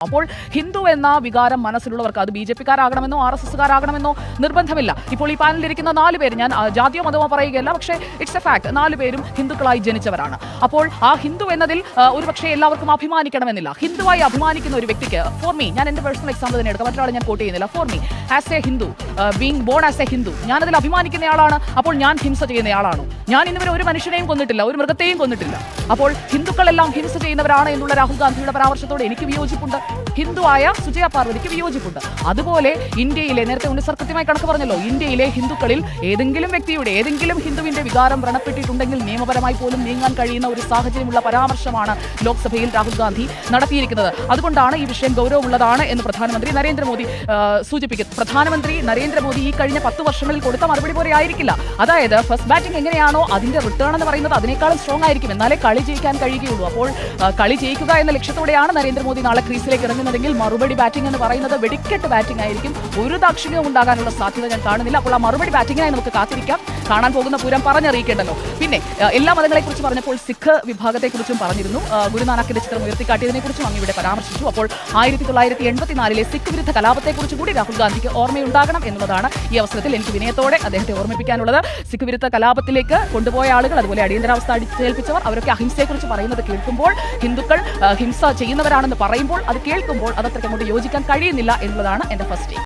അപ്പോൾ ഹിന്ദു എന്ന വികാരം മനസ്സിലുള്ളവർക്ക് അത് BJP-കാരാകണമെന്നോ RSS-കാരാകണമെന്നോ നിർബന്ധമില്ല. ഇപ്പോൾ ഈ പാനലിലിരിക്കുന്ന 4 പേര്, ഞാൻ ജാതിയോ മതമോ പറയുകയല്ല, പക്ഷേ ഇറ്റ്സ് എ ഫാക്ട്, 4 പേരും ഹിന്ദുക്കളായി ജനിച്ചവരാണ്. അപ്പോൾ ആ ഹിന്ദു എന്നതിൽ ഒരുപക്ഷെ എല്ലാവർക്കും അഭിമാനിക്കണമെന്നില്ല. ഹിന്ദുവായി അഭിമാനിക്കുന്ന ഒരു വ്യക്തിക്ക്, ഫോർ മീ, ഞാൻ എൻ്റെ പേഴ്സണൽ എക്സാമ്പിൾ തന്നെ എടുക്കാം, മറ്റൊരാളെ ഞാൻ കോട്ട് ചെയ്യുന്നില്ല, for me as A Hindu, being bone as A Hindu, ഞാനതിൽ അഭിമാനിക്കുന്നയാളാണ്. അപ്പോൾ ഞാൻ ഹിംസ ചെയ്യുന്നയാളാണോ? ഞാൻ ഇന്നുവരെ ഒരു മനുഷ്യനെയും കൊന്നിട്ടില്ല, ഒരു മൃഗത്തെയും കൊന്നിട്ടില്ല. അപ്പോൾ ഹിന്ദുക്കളെല്ലാം ഹിംസ ചെയ്യുന്നവരാണ് എന്നുള്ള രാഹുൽ ഗാന്ധിയുടെ പരാമർശത്തോട് എനിക്ക് വിയോജിപ്പുണ്ട്. ഹിന്ദുവായ സുജയ പാർവതിക്ക് വിയോജിപ്പുണ്ട്. അതുപോലെ ഇന്ത്യയിലെ, നേരത്തെ ഉണ്ണിസർ കൃത്യമായി കണക്ക് പറഞ്ഞല്ലോ, ഇന്ത്യയിലെ ഹിന്ദുക്കളിൽ ഏതെങ്കിലും വ്യക്തിയുടെ, ഏതെങ്കിലും ഹിന്ദുവിന്റെ വികാരം വ്രണപ്പെട്ടിട്ടുണ്ടെങ്കിൽ നിയമപരമായി പോലും നീങ്ങാൻ കഴിയുന്ന ഒരു സാഹചര്യമുള്ള പരാമർശമാണ് ലോക്സഭയിൽ രാഹുൽ ഗാന്ധി നടത്തിയിരിക്കുന്നത്. അതുകൊണ്ടാണ് ഈ വിഷയം ഗൗരവമുള്ളതാണ് എന്ന് പ്രധാനമന്ത്രി നരേന്ദ്രമോദി സൂചിപ്പിക്കുന്നത്. പ്രധാനമന്ത്രി നരേന്ദ്രമോദി ഈ കഴിഞ്ഞ 10 വർഷങ്ങളിൽ കൊടുത്ത മറുപടി പോലെ ആയിരിക്കില്ല. അതായത് ഫസ്റ്റ് ബാറ്റിംഗ് എങ്ങനെയാണോ അതിന്റെ റിട്ടേൺ എന്ന് പറയുന്നത് അതിനേക്കാളും സ്ട്രോങ് ആയിരിക്കും, എന്നാലേ കളി ജയിക്കാൻ കഴിയുകയുള്ളൂ. അപ്പോൾ കളി ജയിക്കുക എന്ന ലക്ഷ്യത്തോടെയാണ് നരേന്ദ്രമോദി നാളെ ക്രീസിലേക്ക് ഇറങ്ങുന്നതെങ്കിൽ മറുപടി ബാറ്റിംഗ് എന്ന് പറയുന്നത് വെടിക്കെട്ട് ബാറ്റിംഗ് ആയിരിക്കും. ഒരു ദാക്ഷിണ്യവും ഉണ്ടാകാനുള്ള സാധ്യത ഞാൻ കാണുന്നില്ല. അപ്പോൾ ആ മറുപടി ബാറ്റിംഗിനായി നമുക്ക് കാത്തിരിക്കാം. കാണാൻ പോകുന്ന പൂരം പറഞ്ഞറിയിക്കേണ്ടല്ലോ. പിന്നെ എല്ലാ മതങ്ങളെക്കുറിച്ച് പറഞ്ഞപ്പോൾ സിഖ് വിഭാഗത്തെക്കുറിച്ചും പറഞ്ഞിരുന്നു. ഗുരുനാനാക്കിന്റെ ചിത്രം ഉയർത്തിക്കാട്ടിയതിനെക്കുറിച്ചും അങ്ങ് ഇവിടെ പരാമർശിച്ചു. അപ്പോൾ 1984 സിഖ് വിരുദ്ധ കലാപത്തെക്കുറിച്ച് കൂടി രാഹുൽ ഗാന്ധിക്ക് ഓർമ്മയുണ്ടാകണം എന്നുള്ളതാണ് ഈ അവസരത്തിൽ എനിക്ക് വിനയത്തോടെ അദ്ദേഹത്തെ ഓർമ്മിപ്പിക്കാനുള്ളത്. സിഖ് വിരുദ്ധ കലാപത്തിലേക്ക് കൊണ്ടുപോയ ആളുകൾ, അതുപോലെ അടിയന്തരാവസ്ഥ അടിച്ചേൽപ്പിച്ചവർ, അവരൊക്കെ അഹിംസയെക്കുറിച്ച് പറയുന്നത് കേൾക്കുമ്പോൾ, ഹിന്ദുക്കൾ ഹിംസ ചെയ്യുന്നവരാണെന്ന് പറയുമ്പോൾ, അത് കേൾക്കുമ്പോൾ അതത്രയ്ക്ക് അങ്ങോട്ട് യോജിക്കാൻ കഴിയുന്നില്ല എന്നുള്ളതാണ് എൻ്റെ ഫസ്റ്റ്.